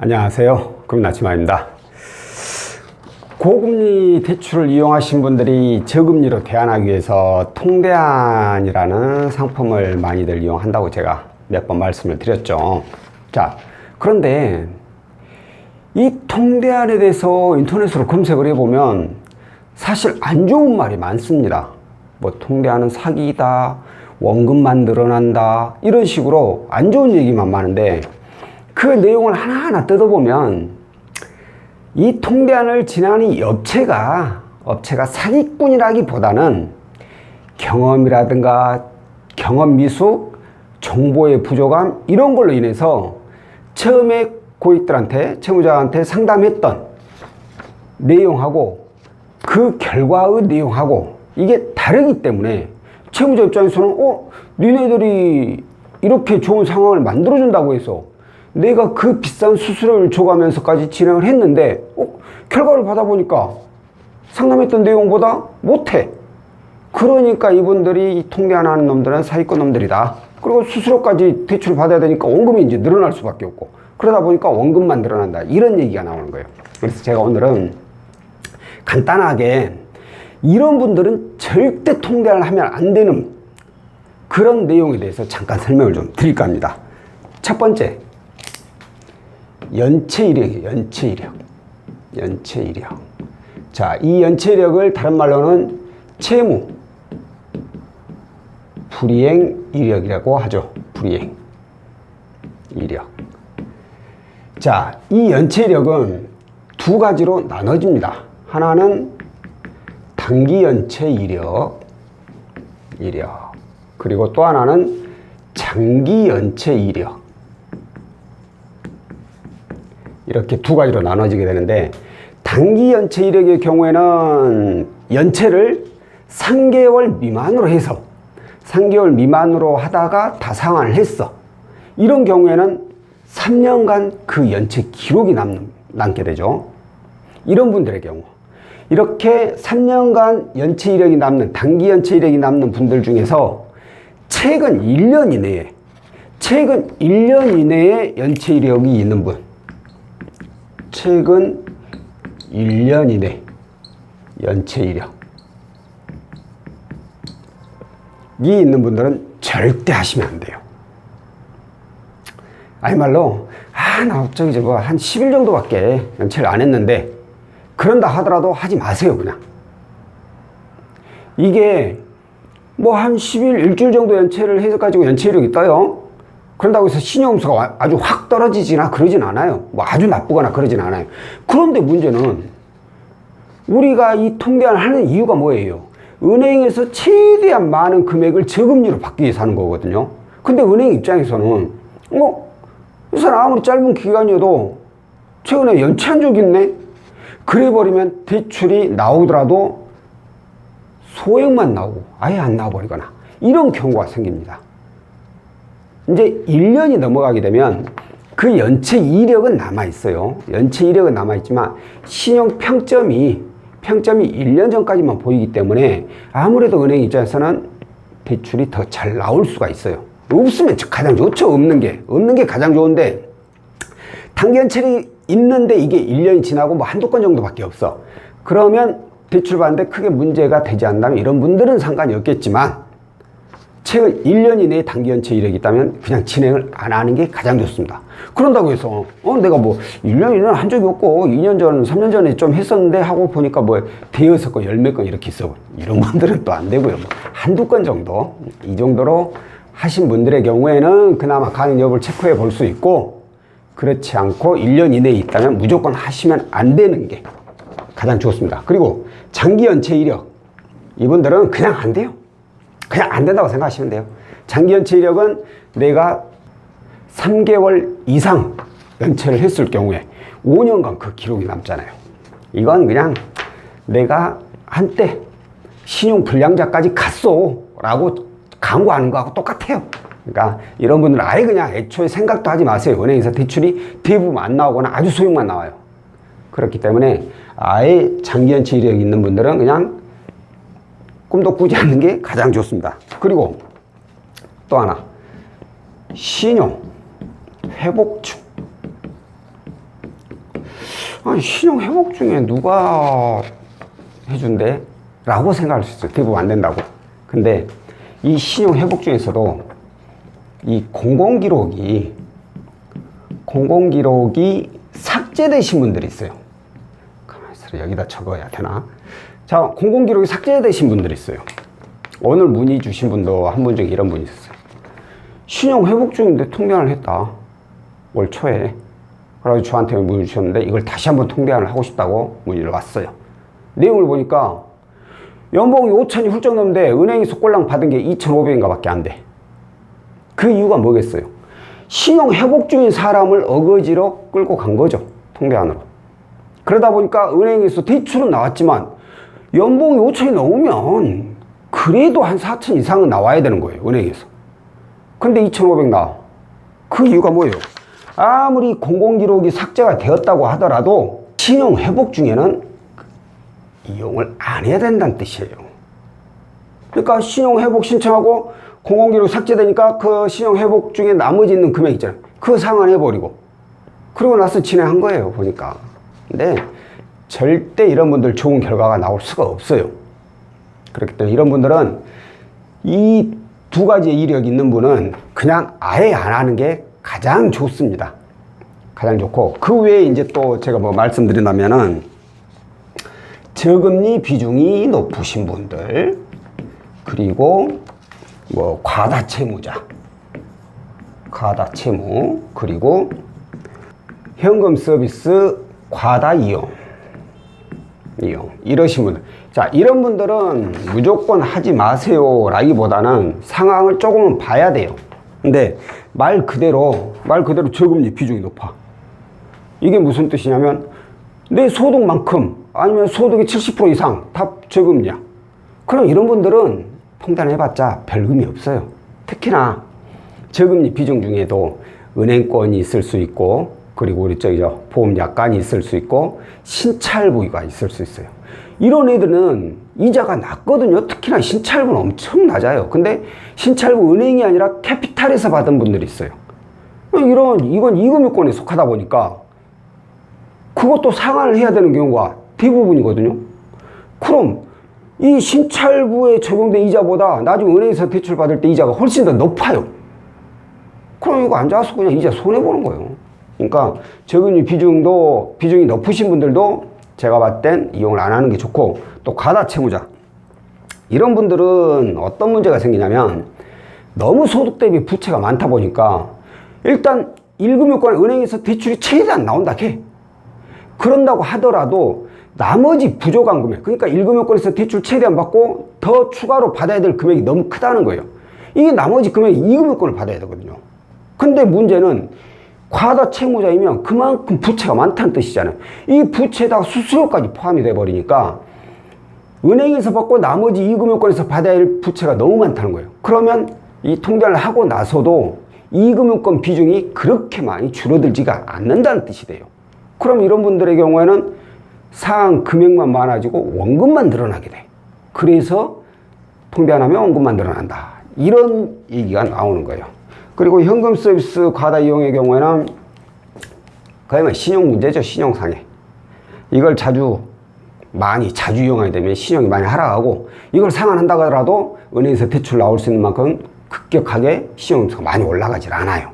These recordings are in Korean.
안녕하세요. 금나치마입니다. 고금리 대출을 이용하신 분들이 저금리로 대안하기 위해서 통대안이라는 상품을 많이들 이용한다고 제가 몇 번 말씀을 드렸죠. 자, 그런데 이 통대안에 대해서 인터넷으로 검색을 해보면 사실 안 좋은 말이 많습니다. 뭐 통대안은 사기다, 원금만 늘어난다, 이런 식으로 안 좋은 얘기만 많은데 그 내용을 하나하나 뜯어보면 이 통대안을 진행하는 이 업체가 사기꾼이라기보다는 경험이라든가 경험 미숙, 정보의 부족함 이런 걸로 인해서 처음에 고객들한테, 채무자한테 상담했던 내용하고 그 결과의 내용하고 이게 다르기 때문에 채무자 입장에서는 니네들이 이렇게 좋은 상황을 만들어준다고 해서 내가 그 비싼 수수료를 줘가면서까지 진행을 했는데 결과를 받아보니까 상담했던 내용보다 못해. 그러니까 이분들이 통대안하는 놈들은 사기꾼 놈들이다. 그리고 수수료까지 대출을 받아야 되니까 원금이 이제 늘어날 수밖에 없고 그러다 보니까 원금만 늘어난다. 이런 얘기가 나오는 거예요. 그래서 제가 오늘은 간단하게 이런 분들은 절대 통대안을 하면 안 되는 그런 내용에 대해서 잠깐 설명을 좀 드릴까 합니다. 첫 번째, 연체이력이에요. 연체이력. 자, 이 연체이력을 다른 말로는 채무 불이행 이력이라고 하죠. 불이행 이력. 자, 이 연체이력은 두 가지로 나눠집니다. 하나는 단기 연체 이력. 그리고 또 하나는 장기 연체 이력. 이렇게 두 가지로 나눠지게 되는데 단기 연체 이력의 경우에는 연체를 3개월 미만으로 해서 3개월 미만으로 하다가 다 상환을 했어. 이런 경우에는 3년간 그 연체 기록이 남게 되죠. 이런 분들의 경우 이렇게 3년간 연체 이력이 남는 단기 연체 이력이 남는 분들 중에서 최근 1년 이내에 연체 이력이 있는 분, 최근 1년 이내 연체 이력이 있는 분들은 절대 하시면 안 돼요. 아니 말로 나 저기 한 10일 정도밖에 연체를 안 했는데 그런다 하더라도 하지 마세요. 그냥 이게 뭐 한 10일, 일주일 정도 연체를 해서 가지고 연체 이력이 떠요. 그런다고 해서 신용수가 아주 확 떨어지지나 그러진 않아요. 뭐 아주 나쁘거나 그러진 않아요. 그런데 문제는 우리가 이 통대안을 하는 이유가 뭐예요? 은행에서 최대한 많은 금액을 저금리로 받기 위해서 하는 거거든요. 근데 은행 입장에서는 이 사람 아무리 짧은 기간이어도 최근에 연체한 적이 있네? 그래버리면 대출이 나오더라도 소액만 나오고 아예 안 나와버리거나 이런 경우가 생깁니다. 이제 1년이 넘어가게 되면 그 연체 이력은 남아있어요. 연체 이력은 남아있지만 신용 평점이 1년 전까지만 보이기 때문에 아무래도 은행 입장에서는 대출이 더 잘 나올 수가 있어요. 없으면 가장 좋죠. 없는 게 가장 좋은데 단기 연체이 있는데 이게 1년이 지나고 뭐 한두 건 정도밖에 없어. 그러면 대출 받는데 크게 문제가 되지 않는다면 이런 분들은 상관이 없겠지만 최근 1년 이내에 단기 연체 이력이 있다면 그냥 진행을 안 하는 게 가장 좋습니다. 그런다고 해서 내가 뭐 1년 이내는 한 적이 없고 2년 전, 3년 전에 좀 했었는데 하고 보니까 뭐 대여섯 건, 10몇 건 이렇게 있어. 이런 분들은 또 안 되고요. 뭐 한두 건 정도 이 정도로 하신 분들의 경우에는 그나마 가능 여부를 체크해 볼 수 있고 그렇지 않고 1년 이내에 있다면 무조건 하시면 안 되는 게 가장 좋습니다. 그리고 장기 연체 이력 이분들은 그냥 안 돼요. 그냥 안 된다고 생각하시면 돼요. 장기 연체 이력은 내가 3개월 이상 연체를 했을 경우에 5년간 그 기록이 남잖아요. 이건 그냥 내가 한때 신용 불량자까지 갔어 라고 강구하는 거하고 똑같아요. 그러니까 이런 분들은 아예 그냥 애초에 생각도 하지 마세요. 은행에서 대출이 대부분 안 나오거나 아주 소액만 나와요. 그렇기 때문에 아예 장기 연체 이력이 있는 분들은 그냥 꿈도 꾸지 않는 게 가장 좋습니다. 그리고 또 하나, 신용 회복중. 아니, 신용 회복 중에 누가 해준대? 라고 생각할 수 있어요. 대부분 안 된다고. 근데 이 신용 회복 중에서도 이 공공기록이 삭제되신 분들이 있어요. 가만히 있어라. 여기다 적어야 되나? 자, 공공기록이 삭제되신 분들이 있어요. 오늘 문의 주신 분도 한 분 중에 이런 분이 있었어요. 신용 회복 중인데 통계안을 했다. 올 초에. 그래서 저한테 문의 주셨는데 이걸 다시 한번 통계안을 하고 싶다고 문의를 왔어요. 내용을 보니까 연봉이 5천이 훌쩍 넘는데 은행에서 꼴랑 받은 게 2,500인가 밖에 안 돼. 그 이유가 뭐겠어요? 신용 회복 중인 사람을 어거지로 끌고 간 거죠. 통계안으로. 그러다 보니까 은행에서 대출은 나왔지만 연봉이 5천이 넘으면 그래도 한 4천 이상은 나와야 되는 거예요. 은행에서. 근데 2,500 나와. 그 이유가 뭐예요? 아무리 공공기록이 삭제가 되었다고 하더라도 신용 회복 중에는 이용을 안 해야 된다는 뜻이에요. 그러니까 신용 회복 신청하고 공공기록 삭제되니까 그 신용 회복 중에 나머지 있는 금액 있잖아요. 그거 상환해버리고 그러고 나서 진행한 거예요. 보니까. 근데 절대 이런 분들 좋은 결과가 나올 수가 없어요. 그렇기 때문에 이런 분들은 이 두 가지의 이력이 있는 분은 그냥 아예 안 하는 게 가장 좋습니다. 가장 좋고, 그 외에 이제 또 제가 뭐 말씀드린다면은 저금리 비중이 높으신 분들, 그리고 뭐 과다 채무자, 그리고 현금 서비스 과다 이용 이러신 분들. 자, 이런 분들은 무조건 하지 마세요 라기보다는 상황을 조금은 봐야 돼요. 근데 말 그대로 저금리 비중이 높아. 이게 무슨 뜻이냐면 내 소득만큼 아니면 소득의 70% 이상 다 저금리야. 그럼 이런 분들은 통단해봤자 별 의미 없어요. 특히나 저금리 비중 중에도 은행권이 있을 수 있고, 그리고 우리 보험약관이 있을 수 있고, 신찰부가 있을 수 있어요. 이런 애들은 이자가 낮거든요. 특히나 신찰부는 엄청 낮아요. 근데 신찰부 은행이 아니라 캐피탈에서 받은 분들이 있어요. 이건 이금융권에 속하다 보니까 그것도 상환을 해야 되는 경우가 대부분이거든요. 그럼 이 신찰부에 적용된 이자보다 나중에 은행에서 대출 받을 때 이자가 훨씬 더 높아요. 그럼 이거 앉아서 그냥 이자 손해보는 거예요. 그러니까 저금리 비중이 높으신 분들도 제가 봤을 땐 이용을 안 하는 게 좋고, 또 과다 채무자. 이런 분들은 어떤 문제가 생기냐면 너무 소득 대비 부채가 많다 보니까 일단 1금융권 은행에서 대출이 최대한 나온다 해. 그런다고 하더라도 나머지 부족한 금액, 그러니까 1금융권에서 대출 최대한 받고 더 추가로 받아야 될 금액이 너무 크다는 거예요. 이게 나머지 금액이 2금융권을 받아야 되거든요. 근데 문제는 과다 채무자이면 그만큼 부채가 많다는 뜻이잖아요. 이 부채에다가 수수료까지 포함이 돼 버리니까 은행에서 받고 나머지 2금융권에서 받아야 할 부채가 너무 많다는 거예요. 그러면 이 통계를 하고 나서도 2금융권 비중이 그렇게 많이 줄어들지가 않는다는 뜻이 돼요. 그럼 이런 분들의 경우에는 상환 금액만 많아지고 원금만 늘어나게 돼. 그래서 통계 안 하면 원금만 늘어난다. 이런 얘기가 나오는 거예요. 그리고 현금 서비스 과다 이용의 경우에는 거의 뭐 신용 문제죠. 신용상해. 이걸 자주 이용하게 되면 신용이 많이 하락하고, 이걸 상환한다고 하더라도 은행에서 대출 나올 수 있는 만큼 급격하게 신용도가 많이 올라가질 않아요.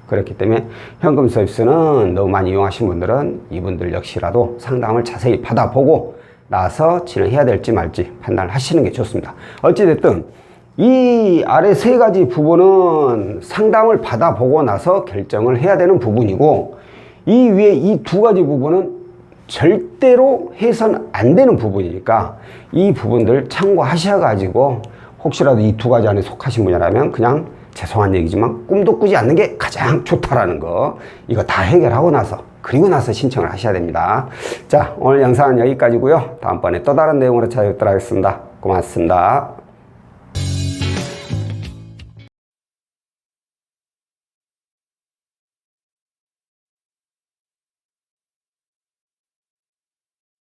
그렇기 때문에 현금 서비스는 너무 많이 이용하신 분들은 이분들 역시라도 상담을 자세히 받아보고 나서 진행해야 될지 말지 판단을 하시는 게 좋습니다. 어찌됐든 이 아래 세 가지 부분은 상담을 받아보고 나서 결정을 해야 되는 부분이고, 이 위에 이 두 가지 부분은 절대로 해서는 안 되는 부분이니까 이 부분들 참고하셔가지고 혹시라도 이 두 가지 안에 속하신 분이라면 그냥 죄송한 얘기지만 꿈도 꾸지 않는 게 가장 좋다라는 거, 이거 다 해결하고 나서 그리고 나서 신청을 하셔야 됩니다. 자, 오늘 영상은 여기까지고요. 다음번에 또 다른 내용으로 찾아뵙도록 하겠습니다. 고맙습니다.